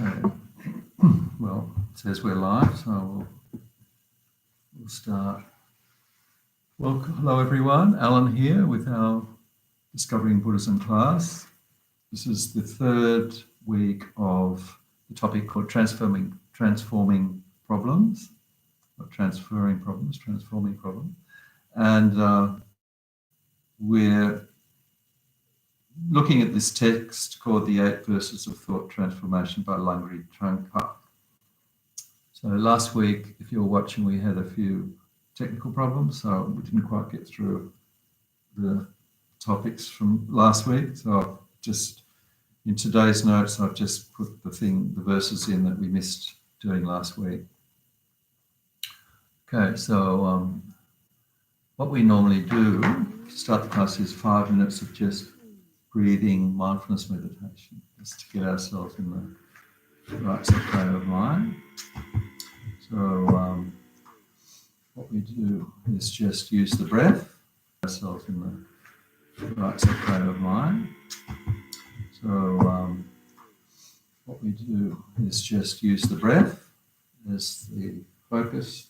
Okay. Well, it says we're live, so we'll start. Well, hello everyone. Alan here with our Discovering Buddhism class. This is the third week of the topic called transforming problems, not transferring problems, transforming problems. And we're looking at this text called The 8 Verses of Thought Transformation by Langri Trungpa. So last week, if you were watching, we had a few technical problems, so we didn't quite get through the topics from last week. So I've just, in today's notes, I've just put the verses in that we missed doing last week. Okay, so what we normally do to start the class is 5 minutes of just breathing mindfulness meditation, just to get ourselves in the right frame of mind. So what we do is just use the breath, ourselves in the right frame of mind. So what we do is just use the breath as the focus,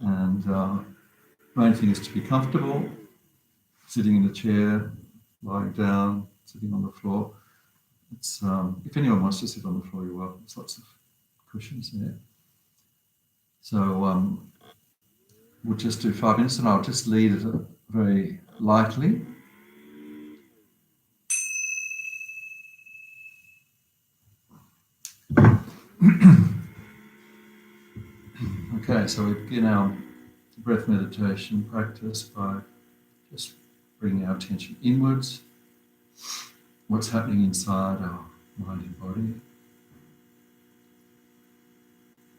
and main thing is to be comfortable, sitting in the chair, lying down, sitting on the floor. It's if anyone wants to sit on the floor, you're welcome. There's lots of cushions there. So we'll just do 5 minutes, and I'll just lead it very lightly. Okay, so we begin our breath meditation practice by just bringing our attention inwards, what's happening inside our mind and body.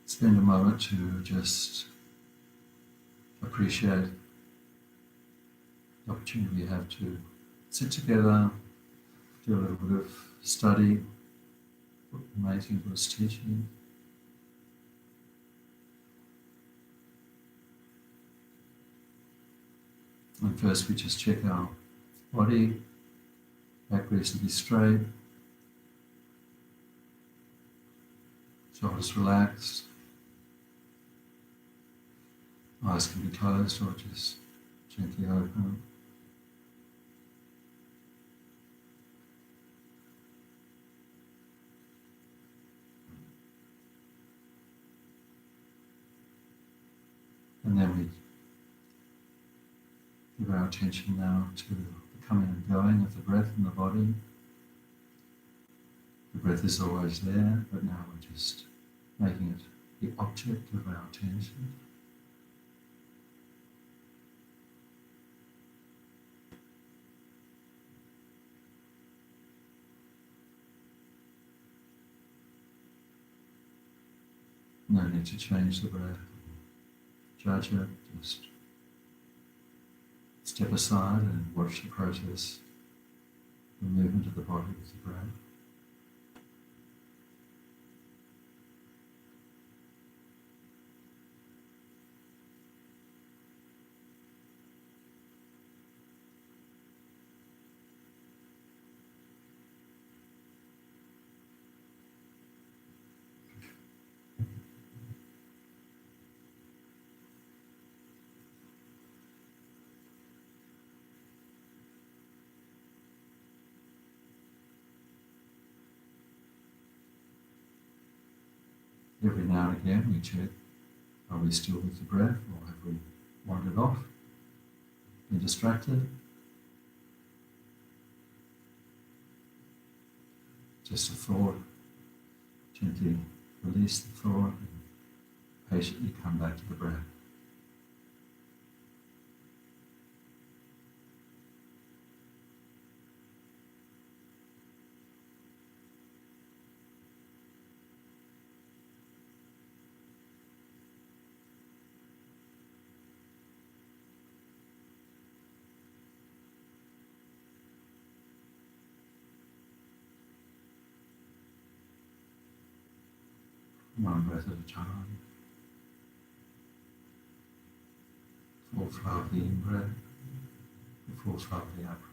Spend a moment to just appreciate the opportunity we have to sit together, do a little bit of study, what amazing was teaching. And first we just check our body, back reasonably straight, shoulders relaxed, eyes can be closed or just gently open. And then we give our attention now to the coming and going of the breath in the body. The breath is always there, but now we're just making it the object of our attention. No need to change the breath, judge it, just step aside and watch the process, the movement of the body with the breath. Every now and again we check, are we still with the breath or have we wandered off, been distracted? Just a thought, gently release the thought and patiently come back to the breath. One breath at a time. Full flow of the in-breath, the full flow of the out-breath.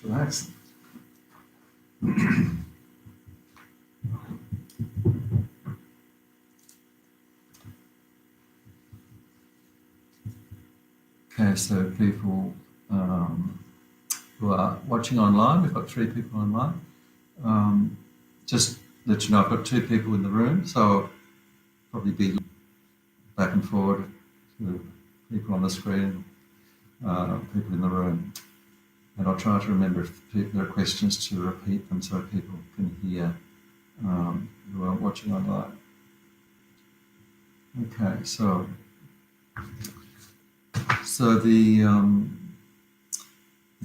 Just relax. Okay, so people who are watching online, we've got 3 people online. Just let you know, I've got 2 people in the room, so I'll probably be back and forward to people on the screen, people in the room. And I'll try to remember if there are questions to repeat them so people can hear who are watching online. Okay, so the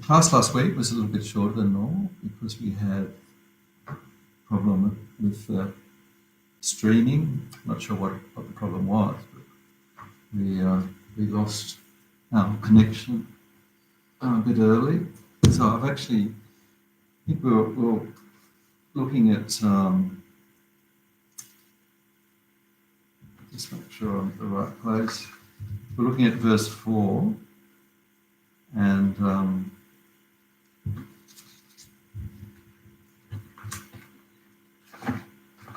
class last week was a little bit shorter than normal because we had a problem with streaming. I'm not sure what the problem was, but we lost our connection a bit early. So I think we're looking at, just make sure I'm at the right place. We're looking at verse 4, and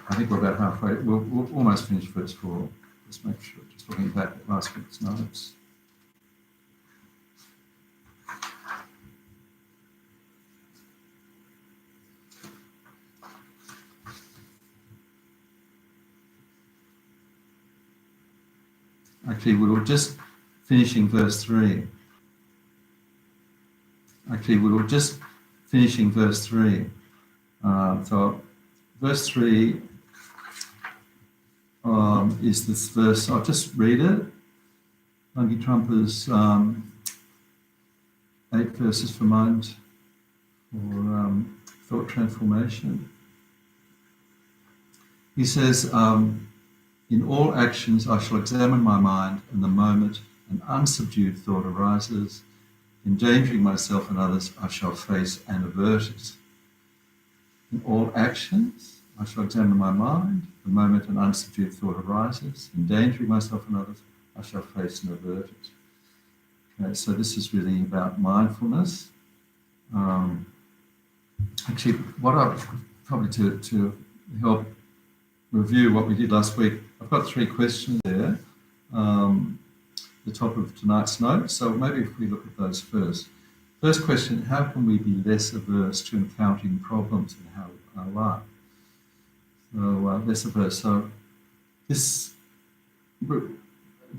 I think we're about halfway. We'll almost finish verse 4. Just make sure, just looking back at last week's notes. Actually, we were just finishing verse 3. So verse 3 is this verse. I'll just read it. Bungie Trumpers, 8 verses for mind or thought transformation. He says, in all actions I shall examine my mind, and the moment an unsubdued thought arises, endangering myself and others, I shall face and avert it. In all actions I shall examine my mind, the moment an unsubdued thought arises, endangering myself and others, I shall face and avert it. Okay, so this is really about mindfulness. Actually, what I've probably to help review what we did last week, I've got 3 questions there, the top of tonight's notes. So maybe if we look at those first. First question, how can we be less averse to encountering problems in our life? So less averse. So this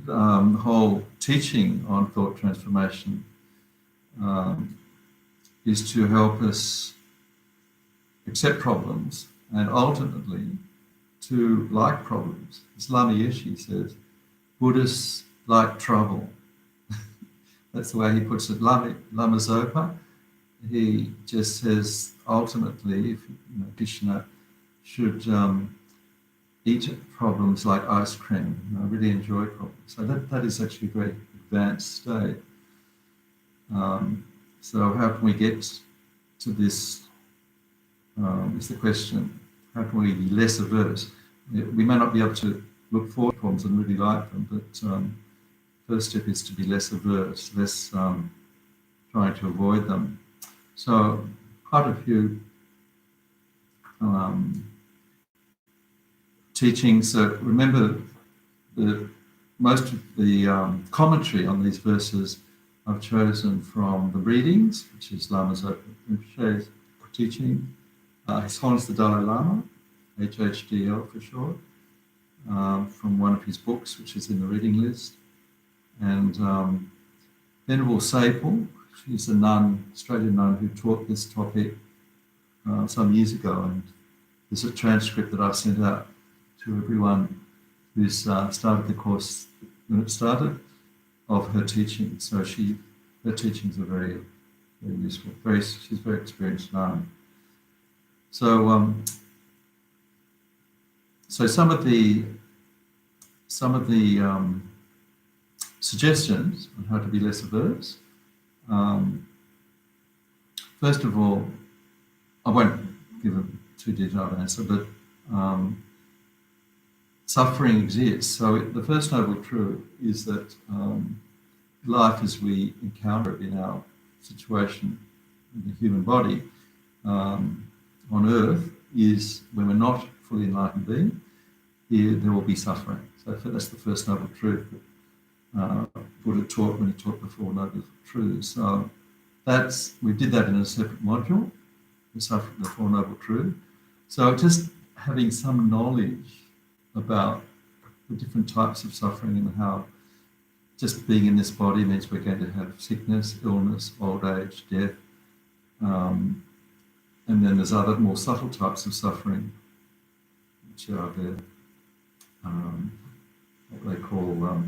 whole teaching on thought transformation is to help us accept problems and ultimately to like problems. As Lama Yeshe says, Buddhists like trouble. That's the way he puts it. Lama Zopa, he just says ultimately, if Krishna should eat problems like ice cream. Really enjoy problems. So that is actually a very advanced state. So how can we get to this? Is the question. How can we be less averse? We may not be able to look forward to problems and really like them, but first step is to be less averse, less trying to avoid them. So quite a few teachings. Remember that most of the commentary on these verses I've chosen from the readings, which is Lama Zopa Rinpoche's teaching, His Holiness the Dalai Lama, HHDL for short, from one of his books, which is in the reading list, and Venerable Sapal, she's a nun, Australian nun, who taught this topic some years ago, and there's a transcript that I've sent out to everyone who's started the course when it started of her teaching. So her teachings are very, very useful. She's very experienced nun. So some of the suggestions on how to be less averse. First of all, I won't give a too detailed answer, but suffering exists. So the first noble truth is that life as we encounter it in our situation in the human body on earth is when we're not fully enlightened being, there will be suffering. So that's the first noble truth that Buddha taught when he taught the Four Noble Truths. So we did that in a separate module, the Four Noble Truths. So just having some knowledge about the different types of suffering and how just being in this body means we're going to have sickness, illness, old age, death. And then there's other more subtle types of suffering, which are what they call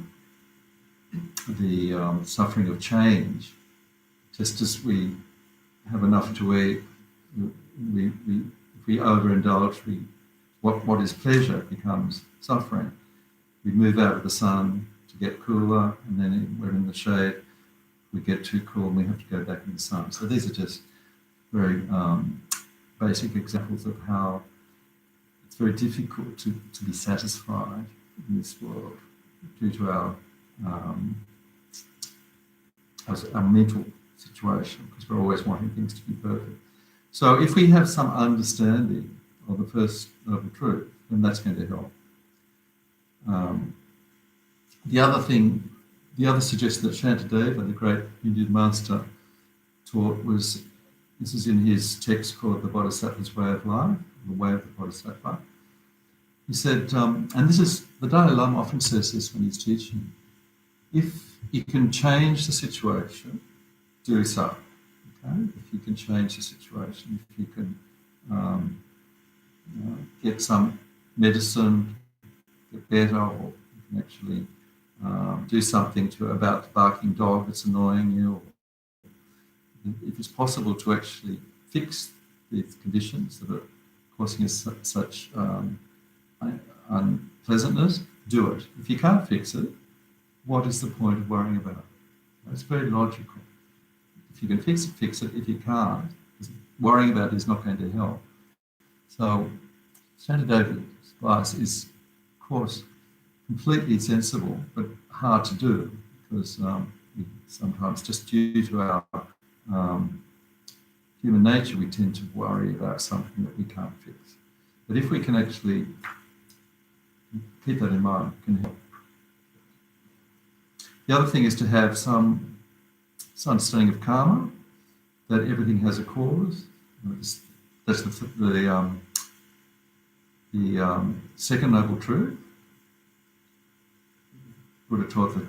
the suffering of change. Just as we have enough to eat, if we overindulge, what is pleasure becomes suffering. We move out of the sun to get cooler, and then we're in the shade. We get too cool, and we have to go back in the sun. So these are just very basic examples of how it's very difficult to be satisfied in this world due to our mental situation, because we're always wanting things to be perfect. So if we have some understanding of the first noble truth, then that's going to help. The other suggestion that Shantideva, the great Indian master, taught was, this is in his text called The Bodhisattva's Way of Life, The Way of the Bodhisattva. He said, and this is, the Dalai Lama often says this when he's teaching, if you can change the situation, do so. Okay? If you can change the situation, if you can get some medicine, get better, or you can actually do something about the barking dog that's annoying you. If it's possible to actually fix these conditions that are causing us such unpleasantness, do it. If you can't fix it, what is the point of worrying about it? It's very logical. If you can fix it, fix it. If you can't, worrying about it is not going to help. So Shantideva's advice is, of course, completely sensible, but hard to do, because sometimes, just due to our human nature, we tend to worry about something that we can't fix. But if we can actually keep that in mind, it can help. The other thing is to have some understanding of karma, that everything has a cause. That's the second noble truth. Buddha taught that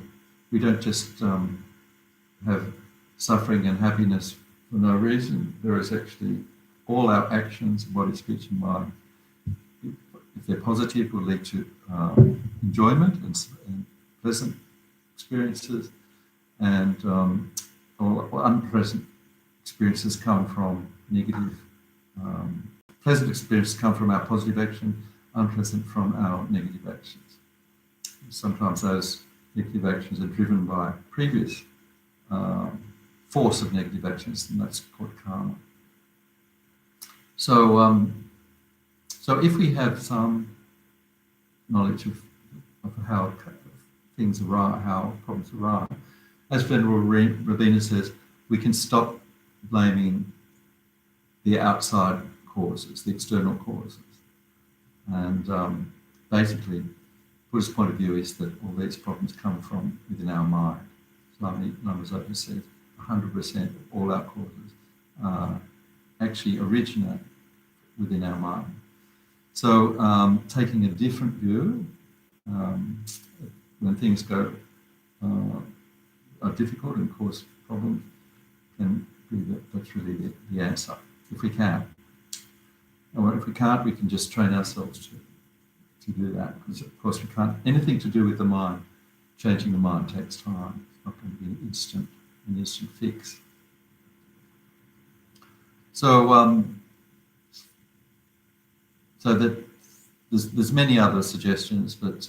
we don't just have suffering and happiness for no reason. There is actually all our actions, body, speech, and mind, if they're positive, will lead to enjoyment and pleasant experiences, and all unpleasant experiences come from negative. Pleasant experiences come from our positive action, unpleasant from our negative actions. Sometimes those negative actions are driven by previous force of negative actions, and that's called karma. So, so if we have some knowledge of how things arise, how problems arise, as Venerable Ravina says, we can stop blaming the outside causes, the external causes. And basically, Buddha's point of view is that all these problems come from within our mind. Swami Namazopa says 100% of all our causes actually originate within our mind. So taking a different view, when things are difficult and cause problems, that's really the answer, if we can. Or if we can't, we can just train ourselves to do that. Because of course we can't, anything to do with the mind, changing the mind takes time. It's not going to be an instant fix. So so that there's many other suggestions, but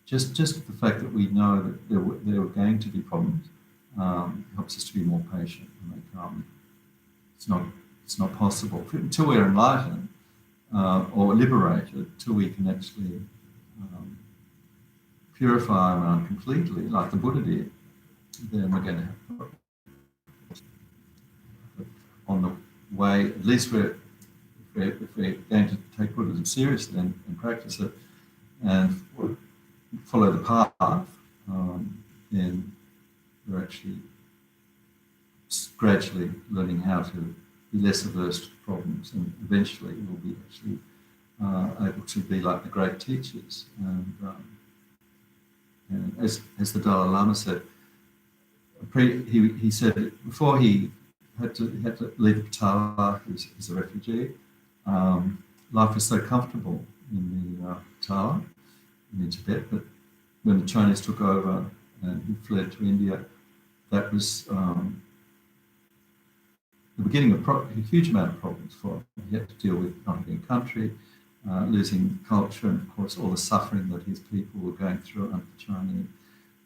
just the fact that we know that there are going to be problems helps us to be more patient when they come. It's not possible until we're enlightened or liberated, till we can actually purify our mind completely, like the Buddha did. Then we're going to have problems. on the way, at least if we're going to take Buddhism seriously and practice it and follow the path, then we're actually gradually learning how to be less averse to problems, and eventually we'll be actually able to be like the great teachers. And as the Dalai Lama said, he said before he had to leave Patala as a refugee, life was so comfortable in the Patala, in Tibet, but when the Chinese took over and he fled to India, that was the beginning of a huge amount of problems for him. He had to deal with not having a country, losing culture, and of course all the suffering that his people were going through under the Chinese.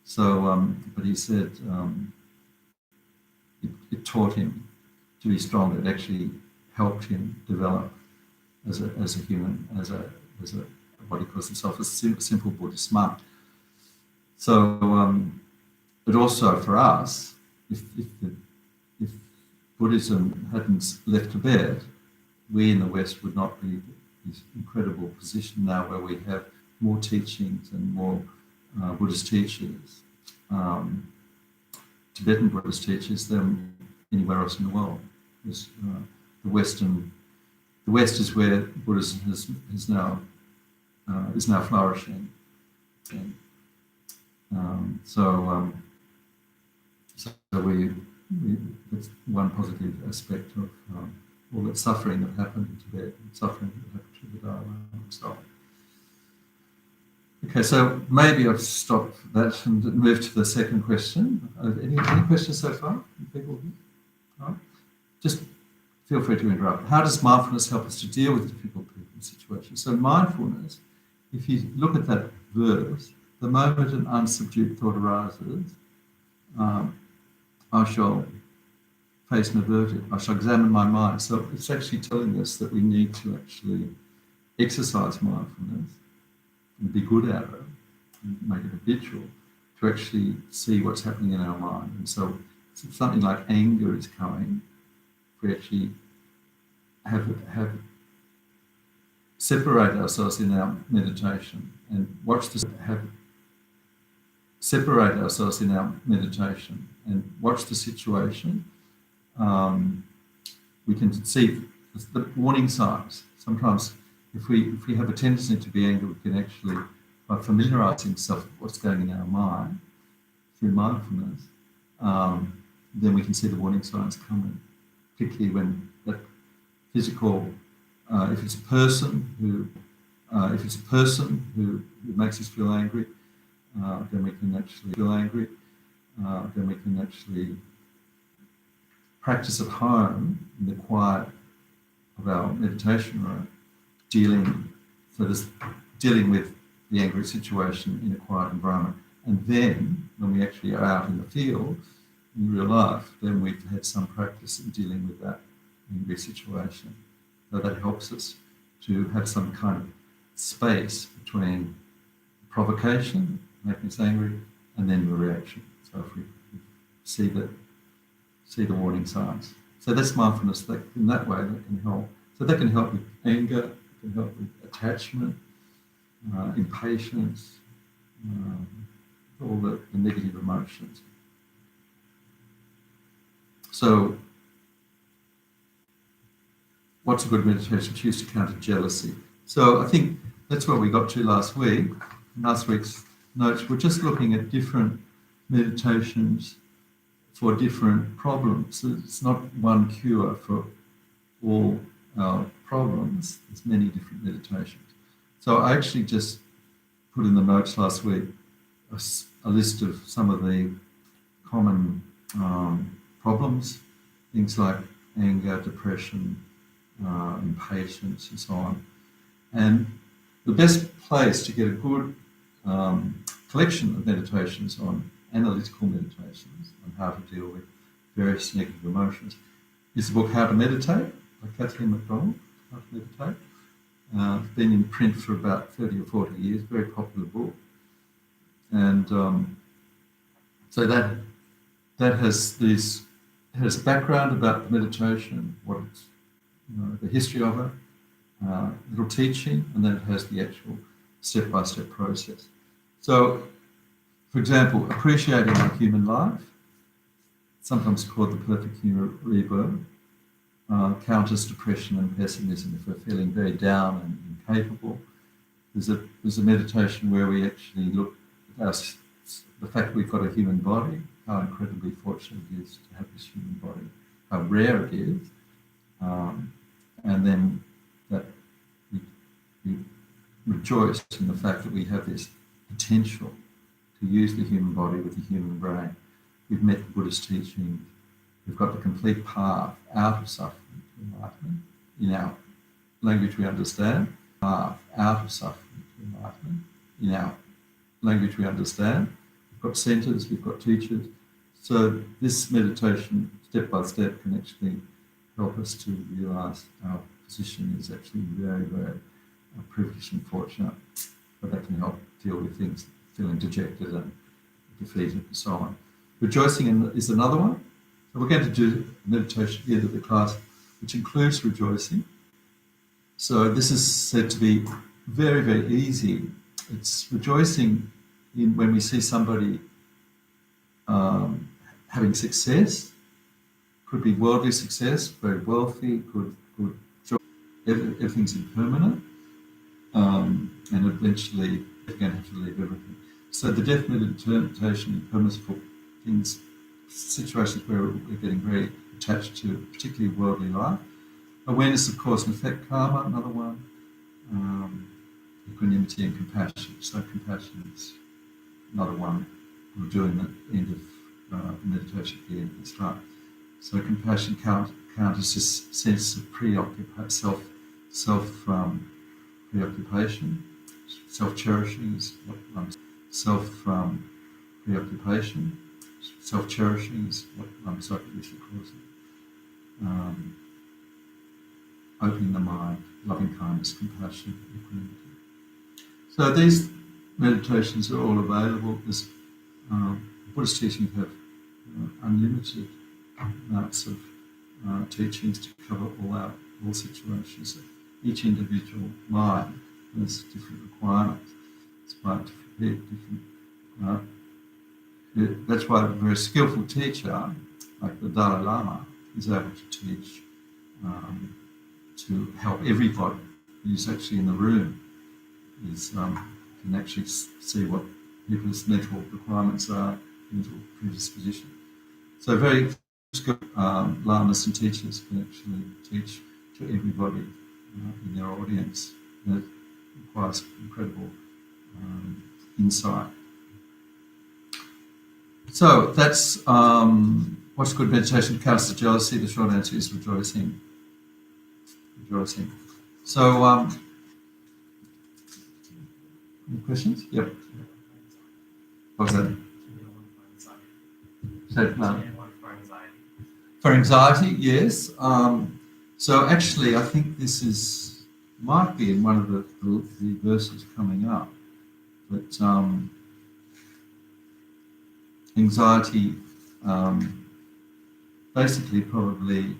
So, but he said it taught him to be stronger. It actually helped him develop as a human, as a what he calls himself a simple Buddhist monk. So, but also for us, if Buddhism hadn't left Tibet, we in the West would not be in this incredible position now where we have more teachings and more Buddhist teachers, Tibetan Buddhist teachers than anywhere else in the world. Because, the West is where Buddhism is now flourishing. And, so that's one positive aspect of all that suffering that happened in Tibet, and suffering that happened to the Dalai Lama and so on. Okay, so maybe I'll stop that and move to the second question. Any questions so far? People? No? Just feel free to interrupt. How does mindfulness help us to deal with difficult people situations? So mindfulness, if you look at that verse, the moment an unsubdued thought arises, I shall face and avert it. I shall examine my mind. So it's actually telling us that we need to actually exercise mindfulness and be good at it and make it habitual to actually see what's happening in our mind. And so if something like anger is coming, we actually separate ourselves in our meditation and separate ourselves in our meditation and watch the situation. We can see the warning signs. Sometimes if we have a tendency to be angry, we can actually, by familiarising ourselves with what's going in our mind through mindfulness, then we can see the warning signs coming, particularly when that physical, if it's a person who makes us feel angry, then we can actually feel angry. Then we can actually practice at home in the quiet of our meditation room, dealing with the angry situation in a quiet environment. And then, when we actually are out in the field, in real life, then we've had some practice in dealing with that angry situation. So that helps us to have some kind of space between provocation, making us angry, and then the reaction. So if we see the warning signs. So that's mindfulness. That in that way that can help. So that can help with anger, it can help with attachment, impatience, all the negative emotions. So what's a good meditation? Choose to counter jealousy. So I think that's where we got to last week. In last week's notes, we're just looking at different meditations for different problems. It's not one cure for all our problems. There's many different meditations. So I actually just put in the notes last week a list of some of the common problems, things like anger, depression, impatience, and so on. And the best place to get a good collection of meditations on analytical meditations on how to deal with various negative emotions is the book How to Meditate by Kathleen McDonald. How to Meditate. It's been in print for about 30 or 40 years, very popular book. And so that has these has a background about the meditation, what it's, the history of it, little teaching, and then it has the actual step-by-step process. So, for example, appreciating our human life, sometimes called the perfect human rebirth, counters depression and pessimism if we're feeling very down and incapable. There's a meditation where we actually look at the fact that we've got a human body, how incredibly fortunate it is to have this human body, how rare it is, and then that we rejoice in the fact that we have this potential to use the human body with the human brain. We've met the Buddhist teaching. We've got the complete path out of suffering to enlightenment in our language we understand. Path out of suffering to enlightenment in our language we understand. We've got centers, we've got teachers. So this meditation, step by step, can actually help us to realise our position is actually very, very privileged and fortunate. But that can help deal with things, feeling dejected and defeated and so on. Rejoicing is another one. So we're going to do meditation at the end of the class, which includes rejoicing. So this is said to be very, very easy. It's rejoicing in when we see somebody having success. Could be worldly success, very wealthy, good job. Everything's impermanent, and eventually they're going to have to leave everything. So the death meditation impermanence for things, situations where we're getting very attached to particularly worldly life. Awareness of cause and effect, karma, another one. Equanimity and compassion. So compassion is another one we're doing at the end of meditation at the end of this time. So compassion counters this sense of preoccupation. Self-cherishing is what preoccupation. Self-cherishing is what psychic usually calls it. Opening the mind, loving kindness, compassion, equanimity. So these meditations are all available. There's Buddhist teachings have unlimited amounts of teachings to cover all situations. Each individual mind has different requirements. It's quite different. That's why a very skillful teacher, like the Dalai Lama, is able to teach to help everybody who's actually in the room can actually see what people's mental requirements are, mental predisposition. So very skilled lamas and teachers can actually teach to everybody in their audience. And it requires incredible insight. So that's what's good meditation counters the jealousy. The short answer is rejoicing. Rejoicing. So, any questions? Yep. What was that? For anxiety, yes. So actually, I think this might be in one of the verses coming up. But anxiety, basically, probably,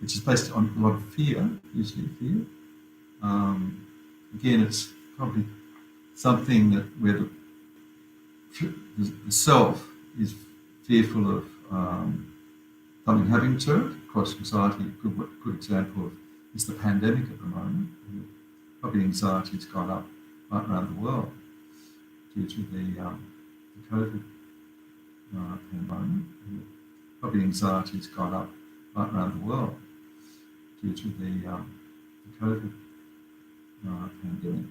which is based on a lot of fear, usually fear. Again, it's probably something that where the self is fearful of something happening to it. Of course, anxiety, a good example is the pandemic at the moment. Probably anxiety has gone up right around the world due to the COVID pandemic. Probably anxiety has gone up right around the world due to the COVID pandemic.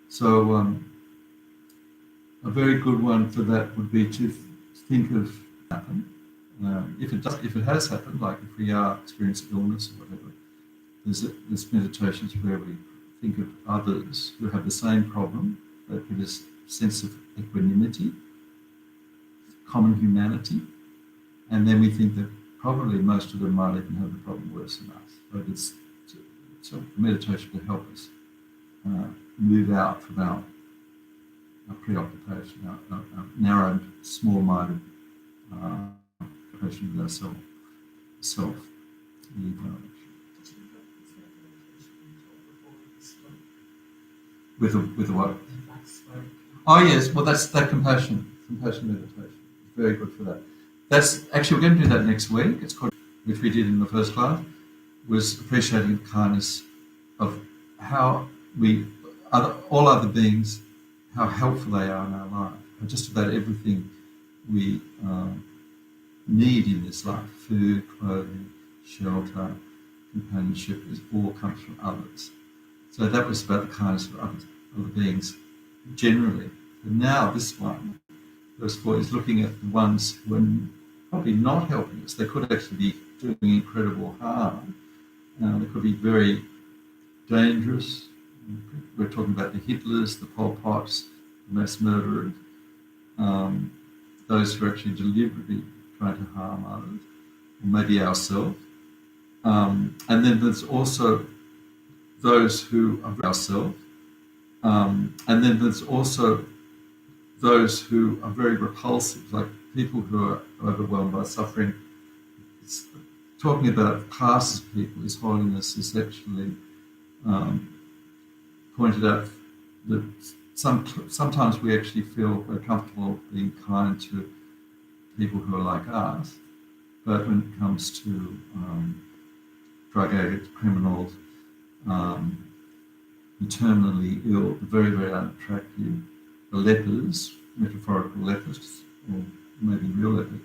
So a very good one for that would be to think of happen. If it has happened, like if we are experiencing illness or whatever, there's meditations where we think of others who have the same problem, that give us a sense of equanimity, common humanity, and then we think that probably most of them might even have the problem worse than us. But it's a meditation to help us move out from our preoccupation, our narrowed, small-minded preoccupation with ourself, self, ego. With a what? Oh yes, well that's that compassion meditation. Very good for that. That's actually we're going to do that next week. It's called, which we did in the first class, was appreciating the kindness of how all other beings, how helpful they are in our life. Just about everything we need in this life: food, clothing, shelter, companionship, is all comes from others. So that was about the kindness of other beings generally. And now this one, verse 4, is looking at the ones who are probably not helping us. They could actually be doing incredible harm. They could be very dangerous. We're talking about the Hitlers, the Pol Pots, the mass murderers, those who are actually deliberately trying to harm others, or maybe ourselves. And then there's also those who are ourselves. And then there's also those who are very repulsive, like people who are overwhelmed by suffering. It's talking about classes of people. His Holiness is actually pointed out that sometimes we actually feel very comfortable being kind to people who are like us, but when it comes to drug addicts, criminals, the terminally ill, the very, very unattractive, the lepers, metaphorical lepers, or maybe real lepers,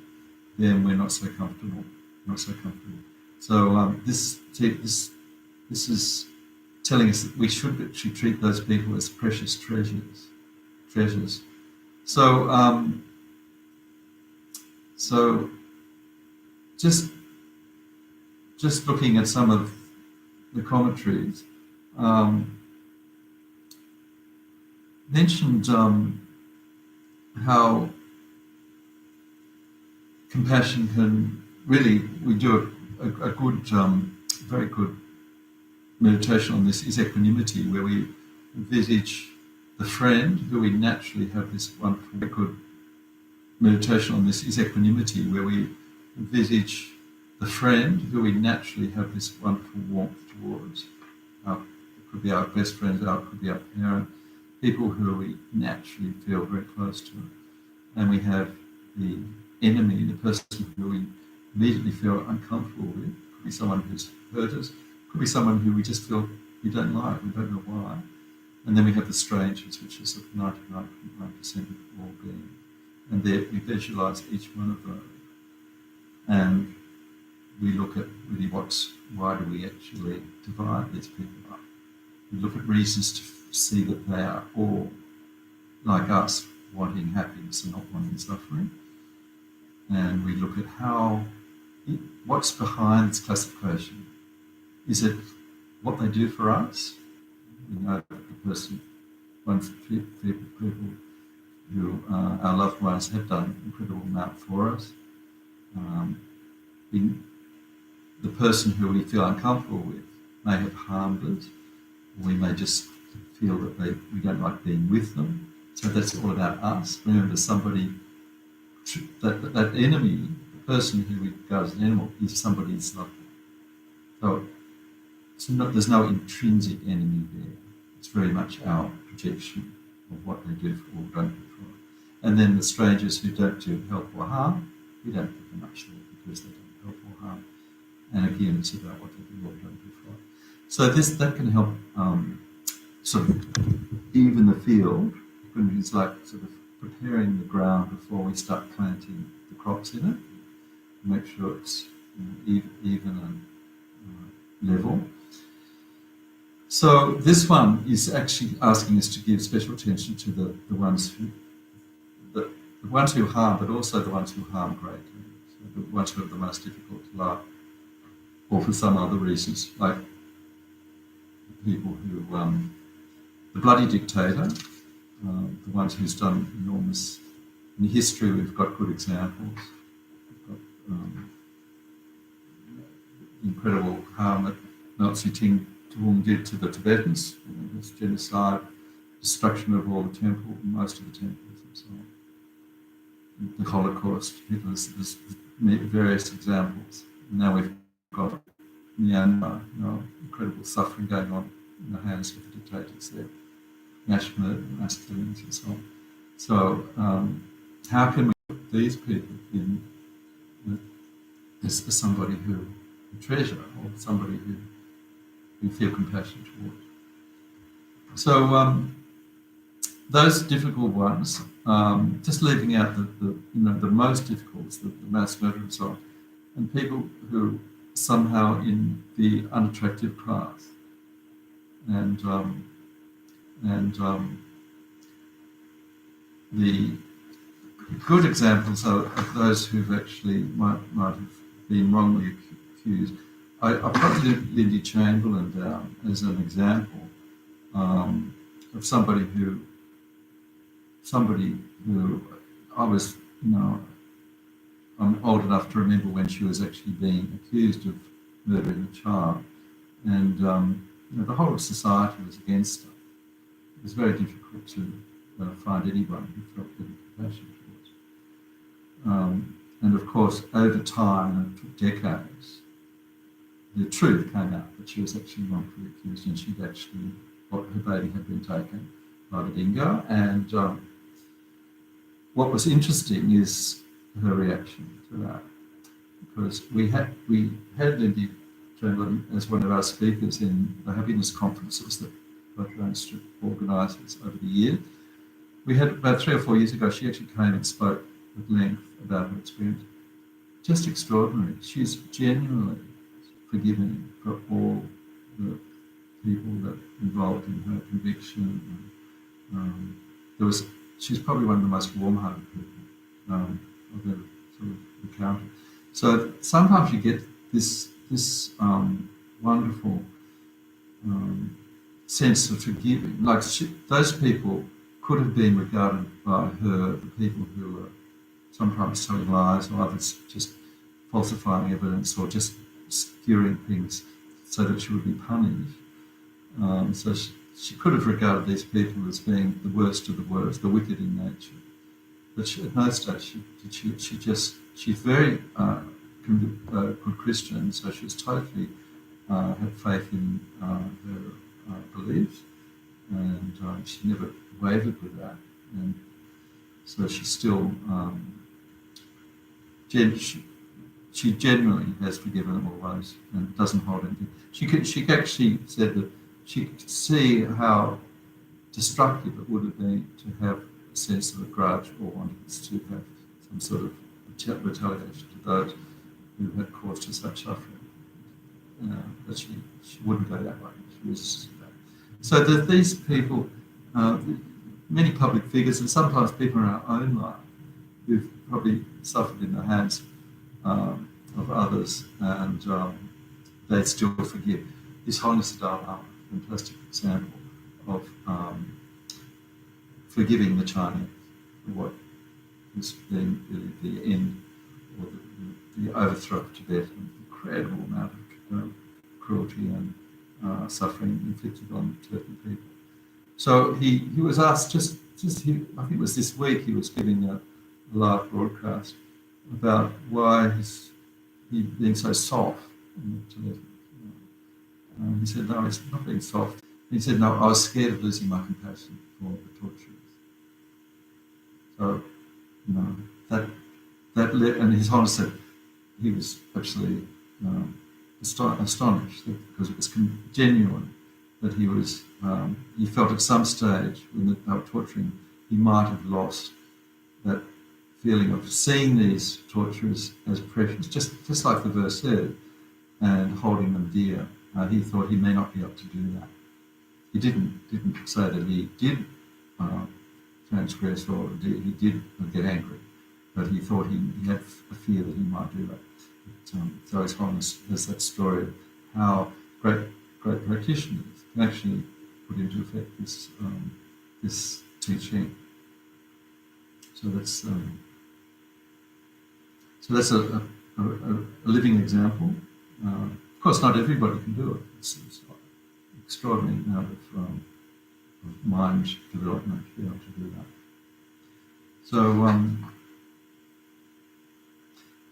then we're not so comfortable. So this is telling us that we should actually treat those people as precious treasures. So just looking at some of the commentaries, mentioned how compassion can really, we do a good, very good meditation on this, is equanimity, where we envisage the friend who we naturally have this wonderful, very good meditation on this is equanimity, where we envisage the friend who we naturally have this wonderful warmth towards. It could be our best friends, it could be our parent, people who we naturally feel very close to. And we have the enemy, the person who we immediately feel uncomfortable with. It could be someone who's hurt us, it could be someone who we just feel we don't like, we don't know why. And then we have the strangers, which is 99.9% of all beings. And there we visualize each one of those. And we look at really why do we actually divide these people up? We look at reasons to see that they are all, like us, wanting happiness and not wanting suffering. And we look at what's behind this classification. Is it what they do for us? We know that the person, people who our loved ones have done an incredible amount for us. The person who we feel uncomfortable with may have harmed us. We may just feel that we don't like being with them. So that's all about us. Remember, that enemy, the person who we regard as an enemy, is somebody's loved one. So there's no intrinsic enemy there. It's very much our projection of what they do for or don't do for us. And then the strangers who don't do help or harm, we don't give them much thought because they don't help or harm. And again, it's about what they do or don't do for us. So that can help sort of even the field. It's like sort of preparing the ground before we start planting the crops in it. Make sure it's even and level. So this one is actually asking us to give special attention to the ones who harm, but also the ones who harm greatly. So the ones who are the most difficult to love, or for some other reasons, like people who, the bloody dictator, the ones who's done enormous. In history, we've got good examples. We've got incredible harm that Nazi Tung did to the Tibetans, this genocide, destruction of all the most of the temples and so on. the Holocaust. There's various examples. Now we've got Myanmar, incredible suffering going on in the hands of the dictators there, mass murder, mass killings, and so on. So, how can we put these people in as somebody who we treasure, or somebody who we feel compassion towards? So, those difficult ones, just leaving out the most difficult, the mass murder and so on, and people who somehow in the unattractive class, and the good examples are of those who've actually might have been wrongly accused. I put Lindy Chamberlain down as an example of somebody who I was, I'm old enough to remember when she was actually being accused of murdering a child, and the whole of society was against her. It was very difficult to find anyone who felt any compassion towards. And of course, over time, and it took decades, the truth came out that she was actually wrongfully accused, and her baby had been taken by the dingo. And what was interesting is her reaction to that, because we had Lindy Chamberlain as one of our speakers in the happiness conferences that Both organises over the year. We had about 3 or 4 years ago, she actually came and spoke at length about her experience. Just extraordinary. She's genuinely forgiving for all the people that involved in her conviction. She's probably one of the most warm-hearted people I've ever sort of encountered. So sometimes you get this wonderful sense of forgiving. Like those people could have been regarded by her, the people who were sometimes telling lies, or others just falsifying evidence, or just skewering things so that she would be punished. So she could have regarded these people as being the worst of the worst, the wicked in nature. But at no stage she's very good Christian, so she was totally had faith in her beliefs, and she never wavered with that. And so she's still she genuinely has forgiven always and doesn't hold anything. She actually said that she could see how destructive it would have been to have a sense of a grudge or wanting to have some sort of retaliation to those who had caused her such suffering. But she wouldn't go that way. She resisted that. So that these people, many public figures, and sometimes people in our own life, who've probably suffered in the hands of others, and they still forgive. His Holiness the Dalai Lama, a fantastic example of forgiving the Chinese for what has been really the end, or the overthrow of Tibet, and incredible amount of cruelty and suffering inflicted on Tibetan people. So he was asked I think it was this week, he was giving a live broadcast about why he being so soft in Tibetan. He said, no, he's not being soft. He said, no, I was scared of losing my compassion for the torturers. So, and His Holiness said he was absolutely astonished because it was genuine that he felt at some stage when they were torturing, he might have lost that feeling of seeing these torturers as precious, just like the verse said, and holding them dear. He thought he may not be able to do that. He didn't say that he did transgress or he did get angry, but he thought he had a fear that he might do that. So His Holiness has that story of how great practitioners can actually put into effect this teaching. So that's a living example. Of course, not everybody can do it. It's extraordinary amount of mind development to be able to do that. So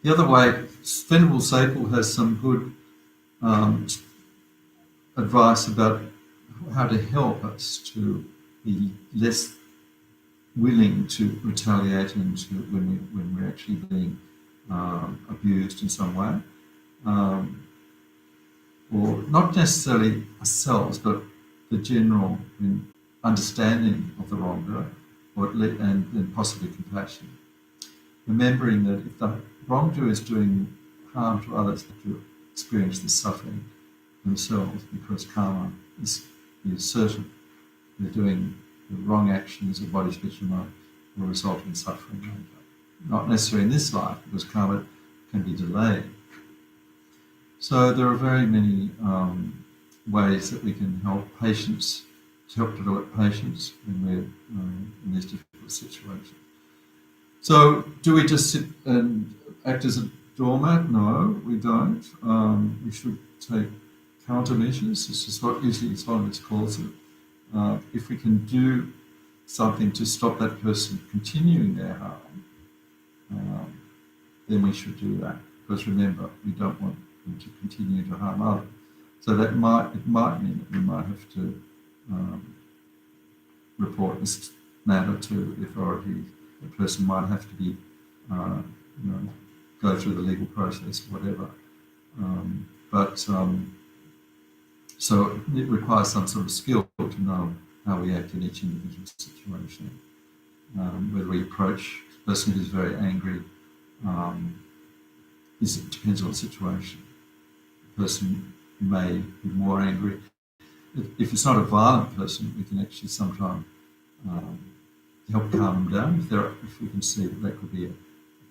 The other way, Venerable Sapal has some good advice about how to help us to be less willing to retaliate when we're actually being abused in some way, or not necessarily ourselves, but the general understanding of the wrongdoer, and possibly compassion. Remembering that if the wrongdoer is doing harm to others, to experience this suffering themselves, because karma is certain. They're doing the wrong actions of body, speech, and mind will result in suffering later. Not necessarily in this life, because karma can be delayed. So there are very many ways that we can help patients, to help develop patience when we're in these difficult situations. So do we just sit and act as a doormat? No, we don't. We should take countermeasures. This is what usually Solomon calls it. If we can do something to stop that person continuing their harm, then we should do that. Because remember, we don't want them to continue to harm others. So it might mean that we might have to report this matter to the authorities. The person might have to be, go through the legal process, whatever. So it requires some sort of skill to know how we act in each individual situation. Whether we approach the person who's very angry, it depends on the situation. The person may be more angry. If it's not a violent person, we can actually sometimes help calm them down if we can see that could be a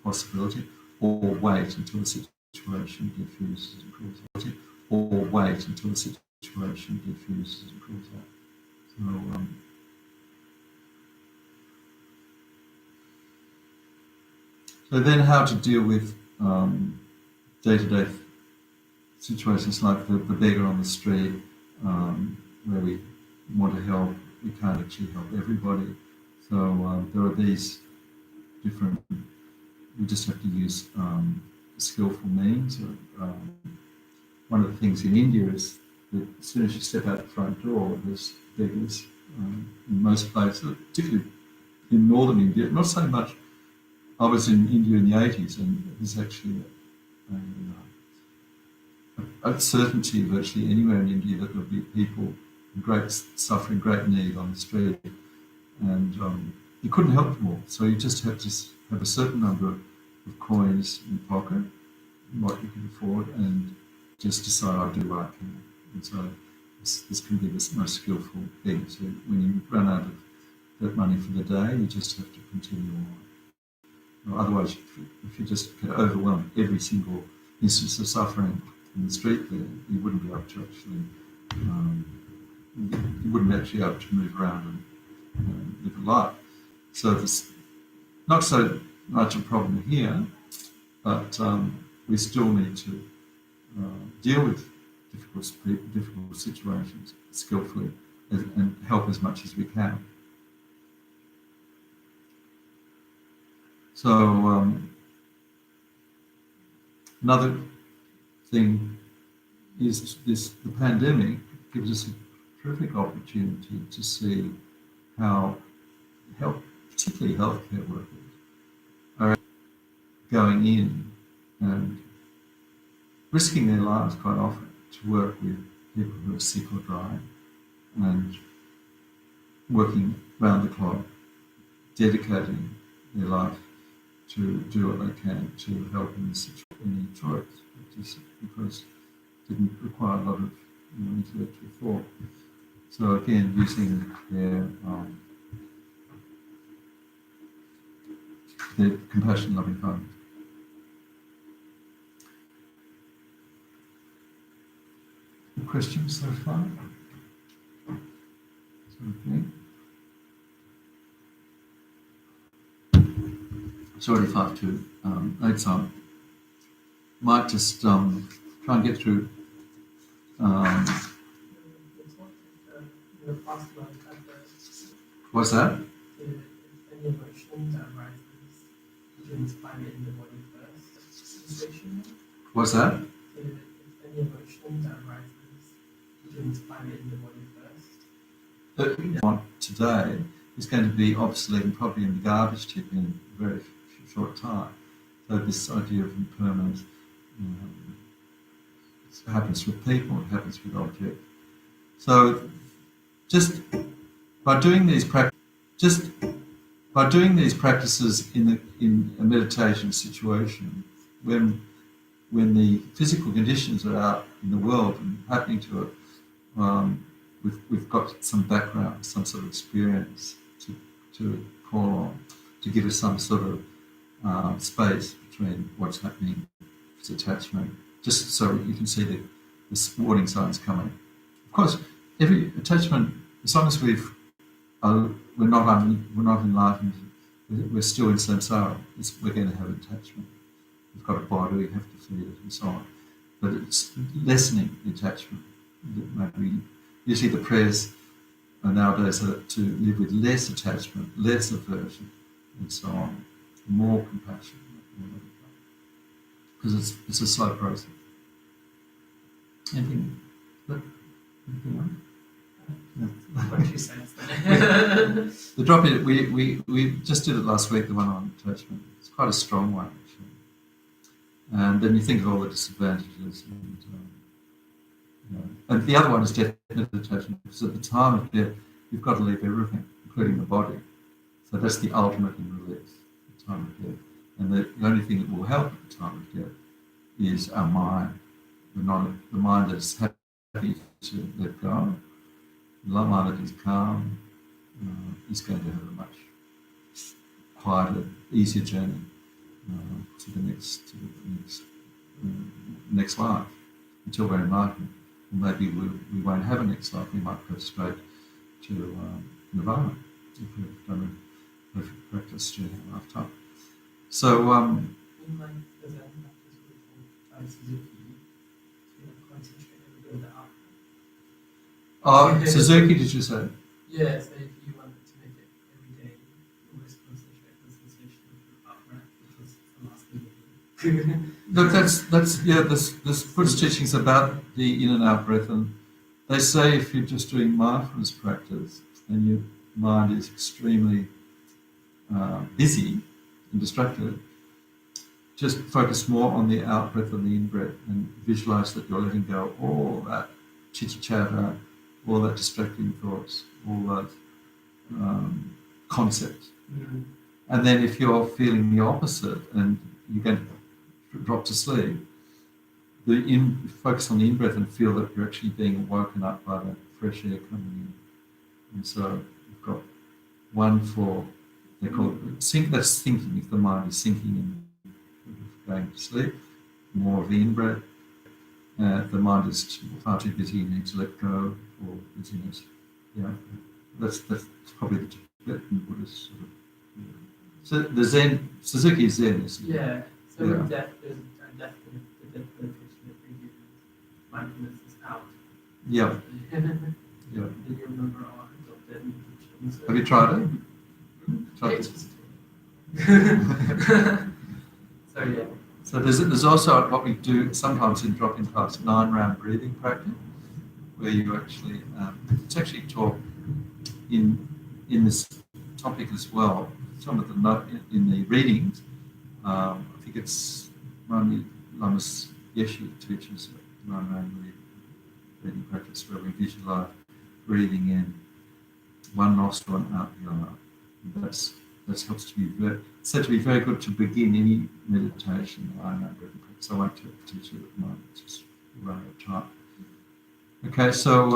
possibility, or wait until the situation diffuses and cools out, or wait until the situation diffuses and cools out. So then how to deal with day-to-day situations like the beggar on the street, where we want to help, we can't actually help everybody. So there are these different, we just have to use skillful means. One of the things in India is that as soon as you step out the front door, there's beggars in most places, particularly in northern India. Not so much. I was in India in the 80s, and there's actually a certainty virtually anywhere in India that there'll be people in great suffering, great need on the street, and you couldn't help them all. So you just have to have a certain number of coins in your pocket, what you can afford, and just decide I'll do what I can. And so this can be the most skillful thing. So when you run out of that money for the day, you just have to continue on. Or otherwise, if you just get overwhelmed every single instance of suffering in the street there, you wouldn't be able to actually, you wouldn't actually be able to move around and live a life. So there's not so much a problem here, but we still need to deal with difficult situations skillfully and help as much as we can. So another thing is the pandemic gives us a terrific opportunity to see how particularly healthcare workers, are going in and risking their lives quite often to work with people who are sick or dying, and working round the clock, dedicating their life to do what they can to help in this situation, any choice, because it didn't require a lot of intellectual thought. So again, using their compassion, loving kindness. Questions so far? Okay. Sorry if I have to add some. Might just try and get through. What's that? Any emotion that arises, you can find it in the body first. sensation? What's that? So if any emotion that arises, you can find it in the body first. Today is going to be obsolete and probably in the garbage tip in a very short time. So this idea of impermanence it happens with people, it happens with objects. So just by doing these practices in a meditation situation, when the physical conditions are out in the world and happening to it, we've got some background, some sort of experience to call on, to give us some sort of space between what's happening, its attachment, just so you can see the warning signs coming. Of course, every attachment, as long as we're not enlightened, we're still in samsara. We're going to have attachment. We've got a body, we have to feed it, and so on. But it's lessening the attachment. Usually the prayers nowadays are to live with less attachment, less aversion, and so on. More compassion. Because it's a slow process. Anything else? What you said. The drop in, we just did it last week, the one on attachment. It's quite a strong one, actually. And then you think of all the disadvantages. And the other one is definite attachment, because at the time of death, you've got to leave everything, including the body. So that's the ultimate in release, the time of death. And the only thing that will help at the time of death is our mind. The mind that's happy to let go, the mind that is calm, is going to have a much quieter, easier journey to the next life, until we're enlightened. Maybe we won't have a next life. We might go straight to nirvana if we've done a perfect practice during our lifetime. So, Suzuki, did you say? Yeah, so if you wanted to make it every day, you always concentrate on the sensation of your out-breath, because it's the last thing. Look, this Buddhist teachings about the in and out breath, and they say if you're just doing mindfulness practice and your mind is extremely busy and distracted, just focus more on the out breath and the in breath, and visualize that you're letting go all that chitter-chatter, all that distracting thoughts, all that concepts. Mm-hmm. And then if you're feeling the opposite and you're going to drop to sleep, focus on the in-breath and feel that you're actually being woken up by that fresh air coming in. And so you've got one for, they call it, that's thinking, if the mind is sinking and going to sleep, more of the in-breath. The mind is far too busy, you need to let go, or busyness. Yeah, that's probably the Tibetan Buddhist sort of. So the Zen, Suzuki is Zen, isn't it? Yeah. So with death, there's a death meditation that we give mindfulness is out. Yeah. Yeah. Yeah. Then you remember all the dead meditations. Have you tried it? So yeah. So there's also what we do sometimes in drop-in class, 9-round breathing practice, where you actually it's actually taught in this topic as well. Some of the in the readings, I think it's Rami Lamas Yeshu teaches 9-round breathing practice, where we visualize breathing in one nostril and out the other. That helps to be said to be very good to begin any meditation. I won't teach you at the moment, just run out of time. Okay, so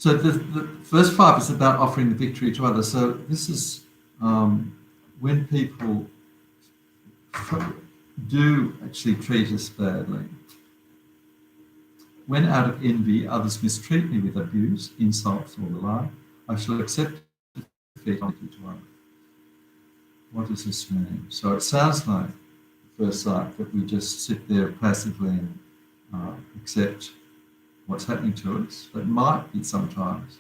the first 5 is about offering the victory to others. So this is when people do actually treat us badly. When out of envy others mistreat me with abuse, insults, or the like, I shall accept defeat to others. What does this mean? So it sounds like, at first sight, that we just sit there passively and accept what's happening to us. That might be sometimes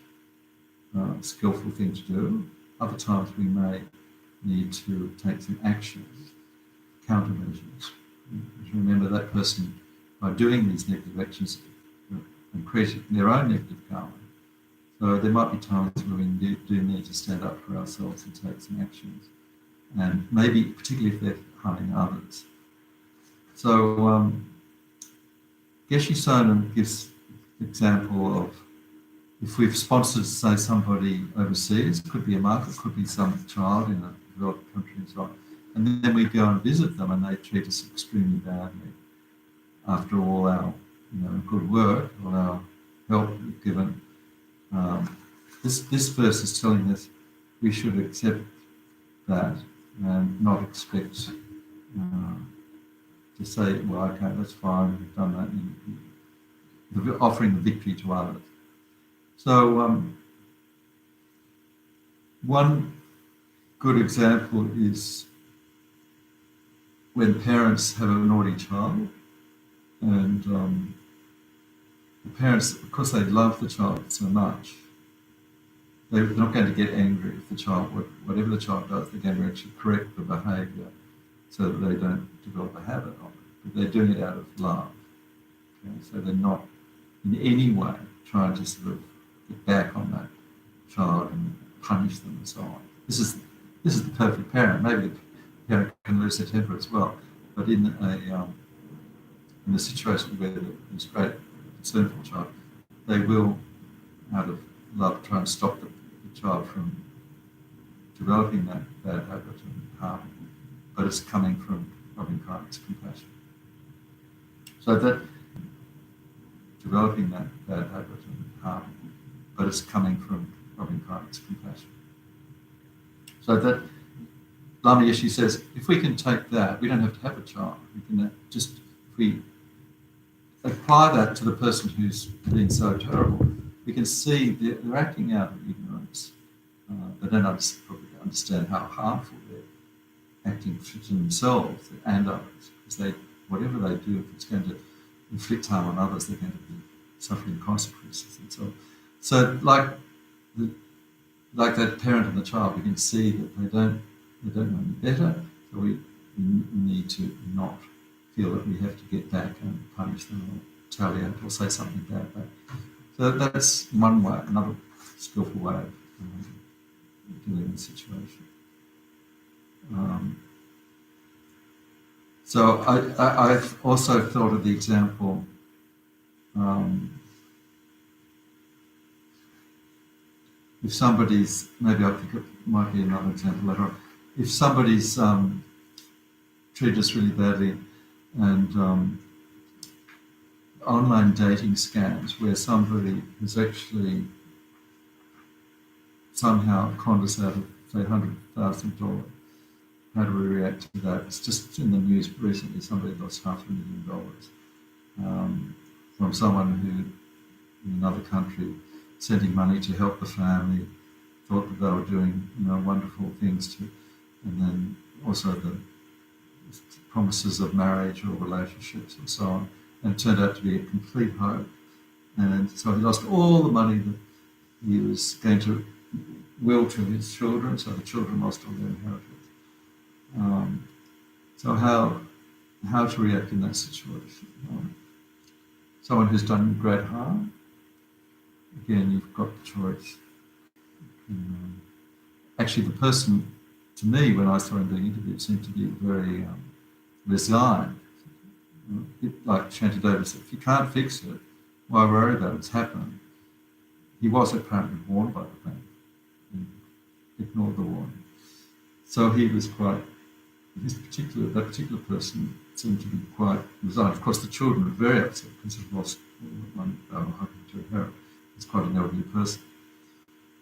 a skillful thing to do. Other times we may need to take some actions, countermeasures. Remember that person, by doing these negative actions, and creating their own negative karma. So there might be times where we do need to stand up for ourselves and take some actions, and maybe particularly if they're harming others. So Geshe Sonnen gives the example of if we've sponsored, say, somebody overseas, could be a market, could be some child in a developed country and so on, and then we go and visit them and they treat us extremely badly. After all our good work, all our help we've given, this verse is telling us we should accept that and not expect to say, well, okay, that's fine, we've done that, and offering the victory to others. So one good example is when parents have a naughty child, and the parents, because they love the child so much, they're not going to get angry if the child, whatever the child does, they're going to actually correct the behaviour so that they don't develop a habit of it. But they're doing it out of love. Okay? So they're not in any way trying to sort of get back on that child and punish them and so on. This is the perfect parent. Maybe the parent can lose their temper as well, but in a situation where there's great concern for the child, they will, out of love, try and stop the child from developing that bad habit and harm, but it's coming from loving kindness, compassion. So that developing that bad habit and harm, but it's coming from loving kindness, compassion. So that Lama Yeshe says, if we can take that, we don't have to have a child. We can just, if we apply that to the person who's been so terrible, we can see they're acting out of ignorance. They don't probably understand how harmful they're acting to themselves and others, because whatever they do, if it's going to inflict harm on others, they're going to be suffering consequences and so on. So like that parent and the child, we can see that they don't know any better, so we need to not feel that we have to get back and punish them or retaliate or say something bad back. So that's one way, another skillful way of dealing with the situation. So I've also thought of the example if somebody's, maybe I think it might be another example later on, if somebody's treated us really badly, and online dating scams where somebody has actually somehow conned us out of, say, $100,000. How do we react to that? It's just in the news recently, somebody lost $500,000 from someone who, in another country, sending money to help the family, thought that they were doing wonderful things to, and then also the promises of marriage or relationships and so on, and it turned out to be a complete hoax. And so he lost all the money that he was going to will to his children, so the children lost all their inheritance. So how to react in that situation? Someone who's done great harm, again, you've got the choice. Actually, the person, to me, when I saw him being interviewed, seemed to be very resigned. A bit like Shantideva said, if you can't fix it, why worry about it? It's happened. He was apparently warned by the bank and ignored the warning. So he was quite, that particular person seemed to be quite resigned. Of course, the children were very upset because they've lost one they were hoping to inherit. He's quite an elderly person.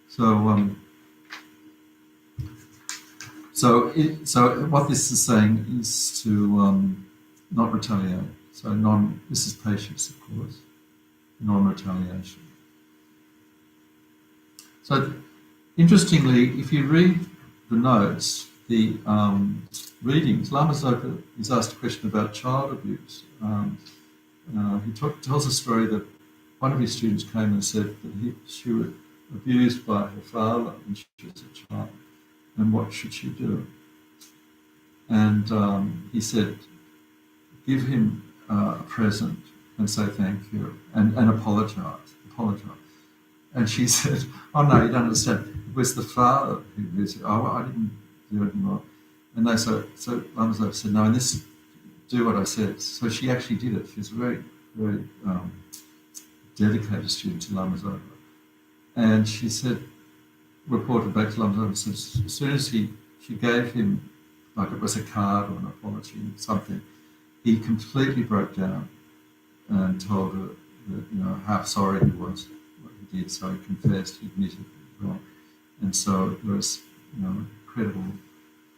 So what this is saying is to not retaliate. So this is patience, of course, non-retaliation. So interestingly, if you read the notes, the readings, Lama Zopa is asked a question about child abuse. He tells a story that one of his students came and said that she was abused by her father when she was a child. and what should she do? And he said, give him a present and say thank you and apologise. And she said, oh no, you don't understand. It was the father who visited. Oh, I didn't do anything wrong. And they said, so Lama Zopa said, no, and this, do what I said. So she actually did it. She was a very, very dedicated student to Lama Zopa. And she said, reported back to Lama Zopa, said, as soon as she gave him, like it was a card or an apology or something, he completely broke down and told her that, how sorry he was what he did. So he confessed, he admitted he was wrong. And so there was, incredible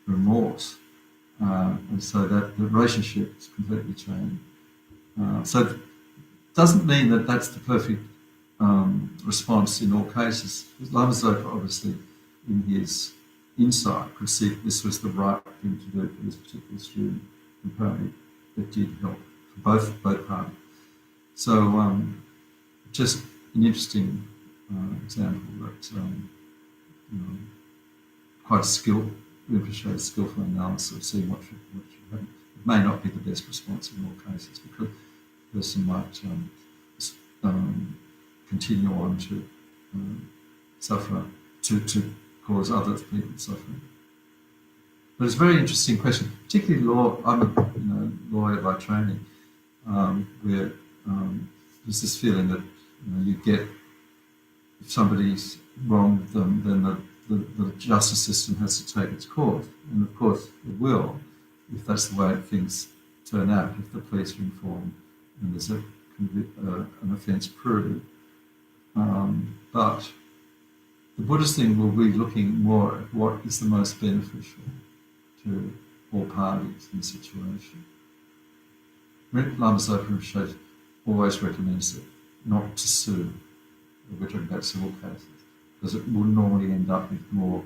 remorse. And so that the relationship is completely changed. So it doesn't mean that that's the perfect response in all cases. Lama Zopa, obviously, in his insight, could see this was the right thing to do for this particular student. And apparently it did help for both parties. So just an interesting example that quite we appreciate skillful analysis of seeing what should happen. It may not be the best response in all cases because the person might continue on to suffer, to cause other people suffering. But it's a very interesting question, particularly law. I'm a lawyer by training, where there's this feeling that you get, if somebody's wronged them, then the justice system has to take its course, and of course it will, if that's the way things turn out. If the police are informed and there's an offence proved, but the Buddhist thing will be looking more at what is the most beneficial to all parties in the situation. Lama Zopa always recommends it not to sue. We're talking about civil cases, because it will normally end up with more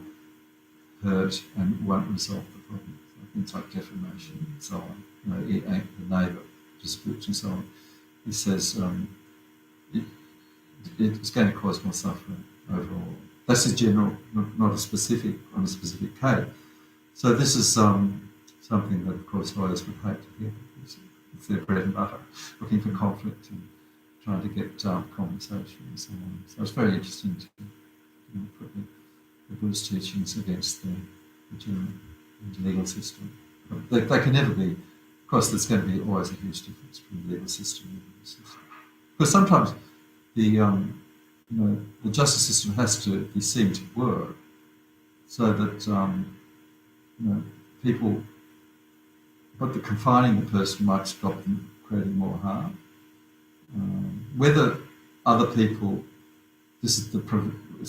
hurt and won't resolve the problem. So things like defamation and so on, the neighbour disputes and so on. He says it's going to cause more suffering overall. That's a general, not a specific, on a specific case. So this is something that, of course, lawyers would hate to hear. It's their bread and butter, looking for conflict and trying to get compensation and so on. So it's very interesting to put the Buddhist teachings against the legal system. They can never be. Of course, there's going to be always a huge difference between the legal system and the Buddhist system. Because sometimes the justice system has to be seen to work, so that people, but the confining the person might stop them creating more harm. Whether other people, it's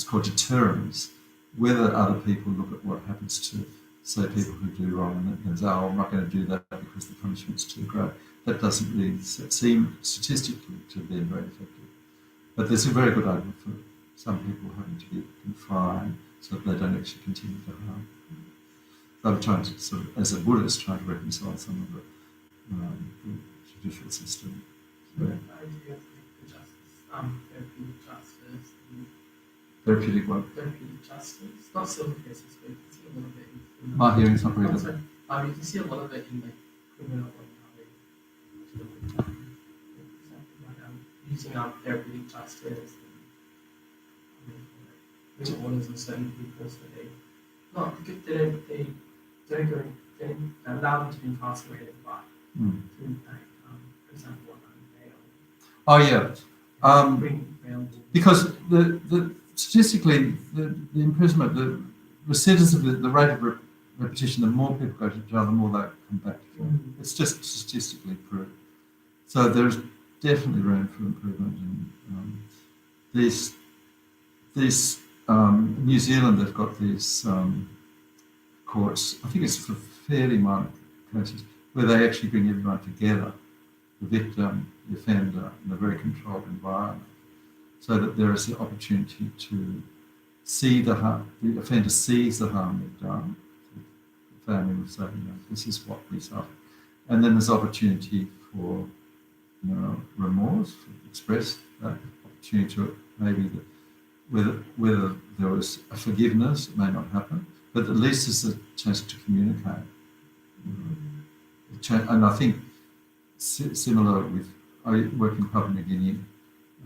called deterrence, whether other people look at what happens to, say, people who do wrong and say, oh, I'm not going to do that because the punishment's too great. That doesn't really seem statistically to be very effective. But there's a very good argument for some people having to be confined so that they don't actually continue to harm. So I'm trying to, sort of, as a Buddhist, trying to reconcile some of the judicial system. The idea of the justice, therapeutic justice. Therapeutic what? Therapeutic justice. Not civil cases, but you can see a little bit in My hearing's not very good. You can see a lot of it in criminal and how they deal with using therapeutic justice and orders of certain people so they don't allow them to be incarcerated, but to for example Oh yeah. bring bail. Because the statistically the imprisonment, the recidivism, the rate of repetition, the more people go to jail, the more they come back to jail. It's just statistically proved. So there's definitely room for improvement. And these New Zealand, they've got these courts. I think it's for fairly minor cases where they actually bring everyone together, the victim, the offender, in a very controlled environment, so that there is the opportunity to see the harm. The offender sees the harm they've done. The family will say, this is what we suffer, and then there's opportunity for remorse, express that opportunity to maybe whether there was a forgiveness, it may not happen, but at least it's a chance to communicate. And I think similar with, I work in Papua New Guinea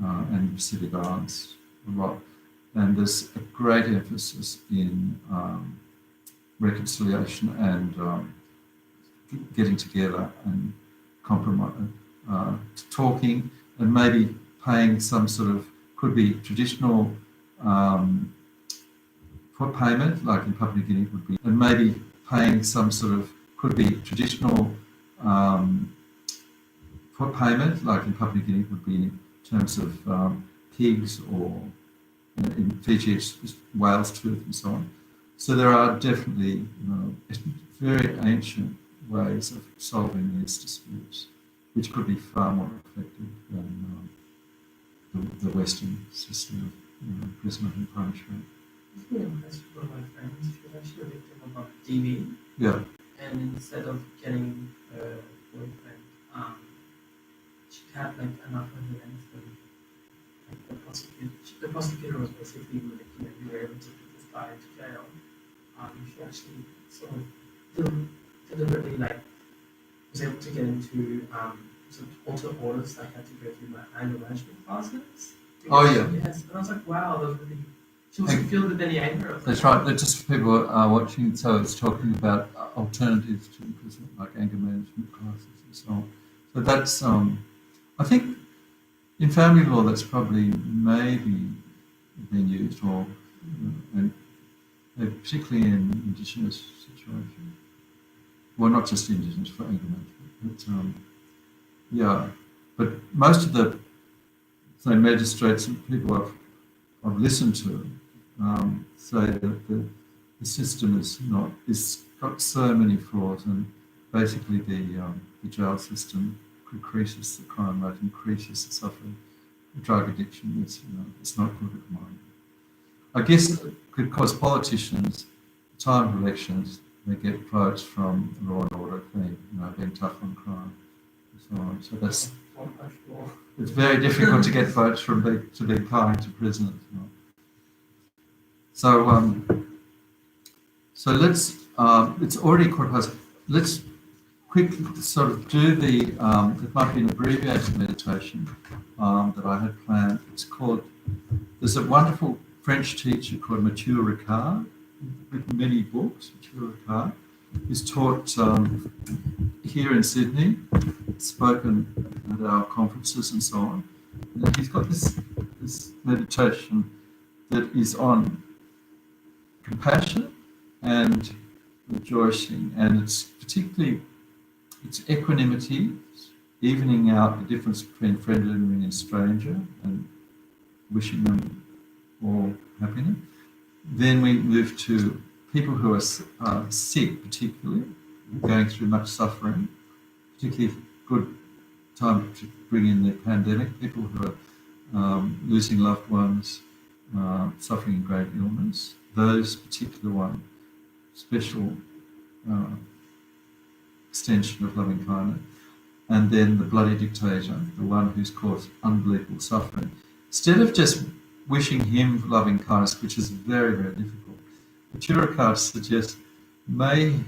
and Pacific Islands a lot, and there's a great emphasis in reconciliation and getting together and compromise, talking, and maybe paying some sort of, could be traditional payment, like in Papua New Guinea would be, and maybe paying some sort of, could be traditional payment, like in Papua New Guinea would be in terms of pigs, or in Fiji it's whale's tooth and so on. So there are definitely very ancient ways of solving these disputes, which could be far more effective than the Western system of imprisonment and punishment. Yeah, that's one of my friends. She was actually a victim of DV. Yeah. And instead of getting her boyfriend, she had like enough evidence that like the prosecutor was basically like, you were able to put this guy into jail. She actually sort of deliberately was able to get into sort of alter orders. I had to go through my anger management classes. Oh yeah. Yes, and I was like, wow, that was really. She wasn't feel any anger. That's right. They're just for people watching. So it's talking about alternatives to imprisonment, like anger management classes and so on. So that's I think in family law that's probably maybe been used, or and particularly in Indigenous situations. Well, not just Indigenous, for anger management, but yeah. But most of the magistrates and people I've listened to say that the system is got so many flaws, and basically the jail system increases the crime rate, increases the suffering. The drug addiction is it's not good at the moment. I guess because politicians, at the time of elections, they get votes from the law and order thing, being tough on crime and so on. So that's it's very difficult to get votes from to be kind to prisoners. So so let's it's already quarter past. Let's quickly sort of do the it might be an abbreviated meditation that I had planned. It's called, there's a wonderful French teacher called Mathieu Ricard, written many books. Mathieu Ricard is taught here in Sydney, spoken at our conferences and so on. And he's got this meditation that is on compassion and rejoicing, and it's particularly equanimity, evening out the difference between friend, enemy and stranger, and wishing them all happiness. Then we move to people who are sick, particularly going through much suffering, particularly good time to bring in the pandemic, people who are losing loved ones, suffering in great illness, those particular one, special extension of loving kindness. And then the bloody dictator, the one who's caused unbelievable suffering. Instead of just wishing him loving kindness, which is very, very difficult, the Cherishing suggests, may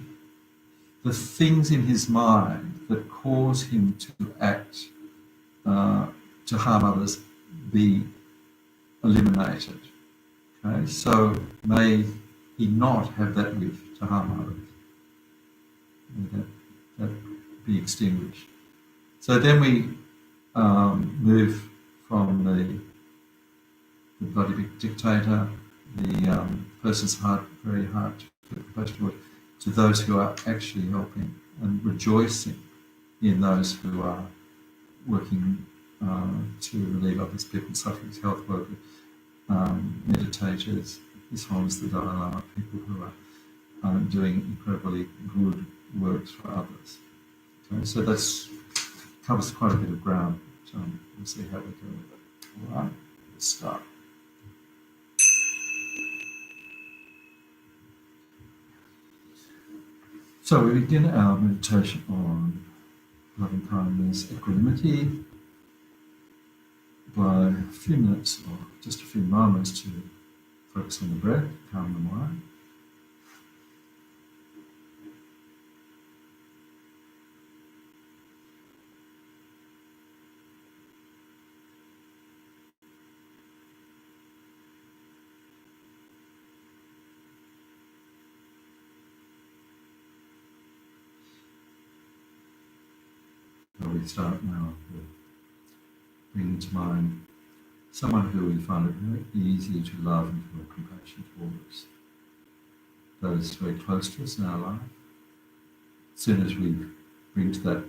the things in his mind that cause him to act, to harm others, be eliminated. Okay, so may he not have that wish to harm others. May that be extinguished. So then we move from the bloody big dictator, the person's heart, very hard to put compassion towards, to those who are actually helping and rejoicing in those who are working to relieve others, people suffering, health workers, meditators, as well as the Dalai Lama, people who are doing incredibly good works for others. Okay, so that's covers quite a bit of ground. So we'll see how we go with it. All right, let's start. So we begin our meditation on loving kindness, equanimity, by a few minutes or just a few moments to focus on the breath, calm the mind. we start now with bringing to mind someone who we find it very easy to love and feel compassion towards, those very close to us in our life. As soon as we bring to that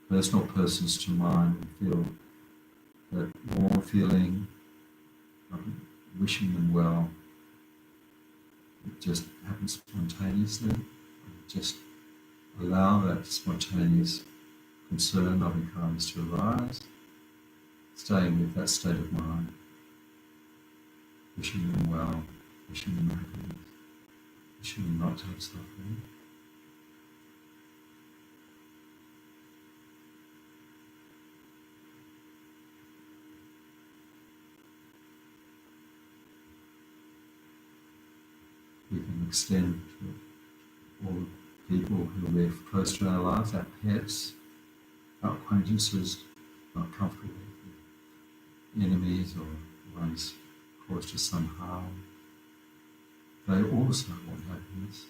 person or persons to mind, we feel that warm feeling of wishing them well. It just happens spontaneously. We just allow that spontaneous concern, loving kindness to arise, staying with that state of mind, wishing them well, wishing them happiness, wishing them not to have suffering. We can extend to all the people who live close to our lives, our pets, our acquaintances, not comfortable with, enemies or ones caused us some harm. They also want happiness.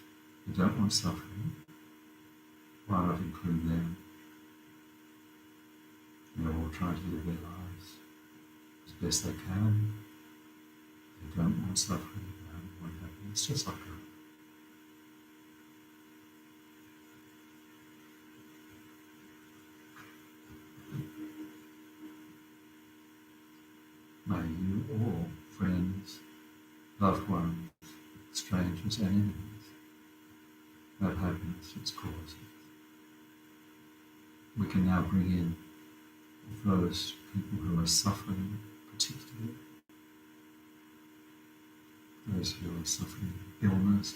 They don't want suffering. Why not include them? They're all trying to live their lives as best they can. They don't want suffering. They don't want happiness, just like us. May you all, friends, loved ones, strangers and enemies, have happiness its causes. We can now bring in those people who are suffering, particularly those who are suffering illness,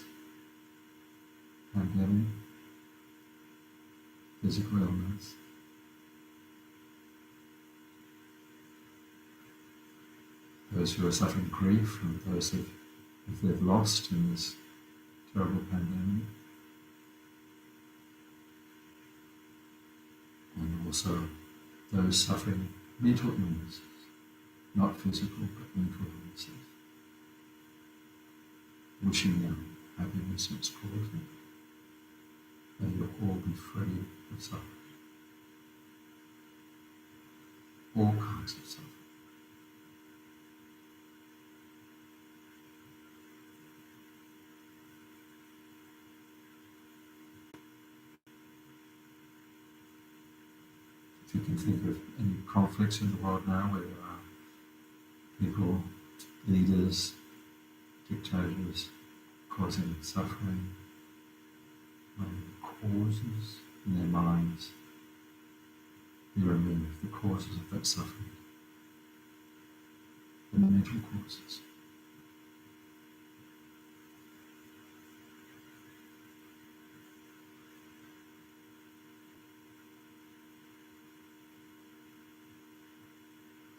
pandemic, physical illness, those who are suffering grief, and those who they've lost in this terrible pandemic, and also those suffering mental illnesses, not physical but mental illnesses, wishing them happiness and its causes. May you all be free of suffering, all kinds of suffering. If you can think of any conflicts in the world now where there are people, leaders, dictators causing suffering, causes in their minds, you remove the causes of that suffering, the mental causes.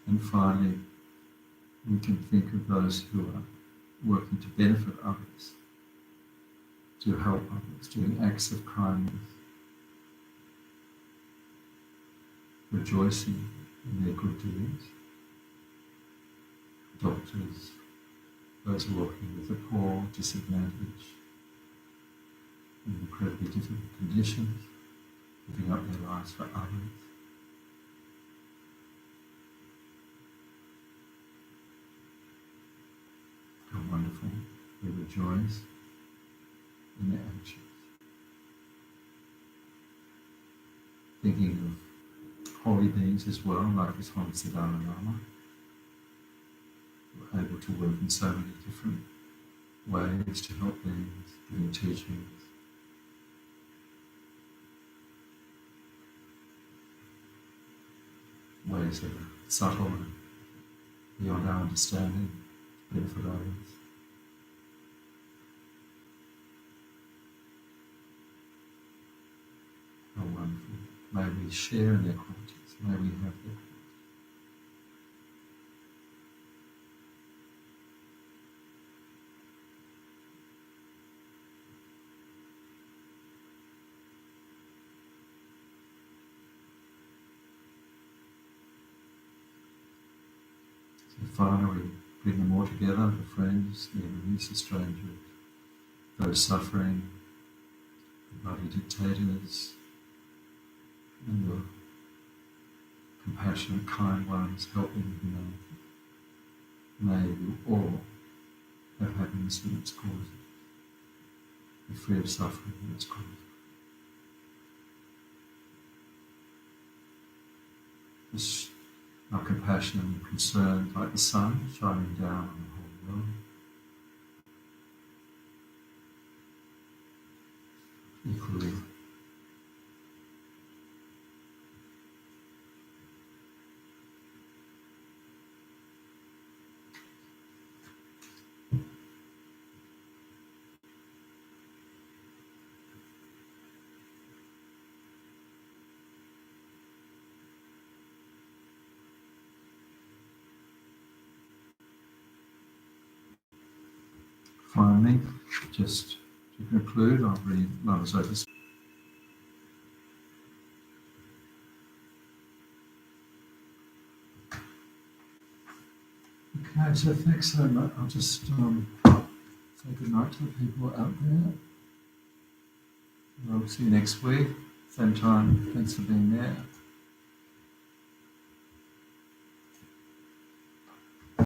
And finally, we can think of those who are working to benefit others, to help others, doing acts of kindness, rejoicing in their good deeds. Doctors, those who are working with the poor, disadvantaged, in incredibly difficult conditions, giving up their lives for others. How wonderful. We rejoice in their actions. Thinking of holy beings as well, like His Holiness the Dalai Lama, who are able to work in so many different ways to help beings, giving teachings. Ways that are subtle and beyond our understanding, to benefit others. How wonderful. May we share in their qualities. May we have their qualities. So finally, bring them all together, the friends, the enemies, the strangers, those suffering, the bloody dictators, and the compassionate, kind ones helping humanity may all have happiness in its cause, be free of suffering in its cause. Just our compassion and concern, like the sun shining down on the whole world. Equally. Finally, just to conclude, I'll read Lama's Opus. Okay, so thanks so much. I'll just say good night to the people out there. I'll see you next week, same time. Thanks for being there.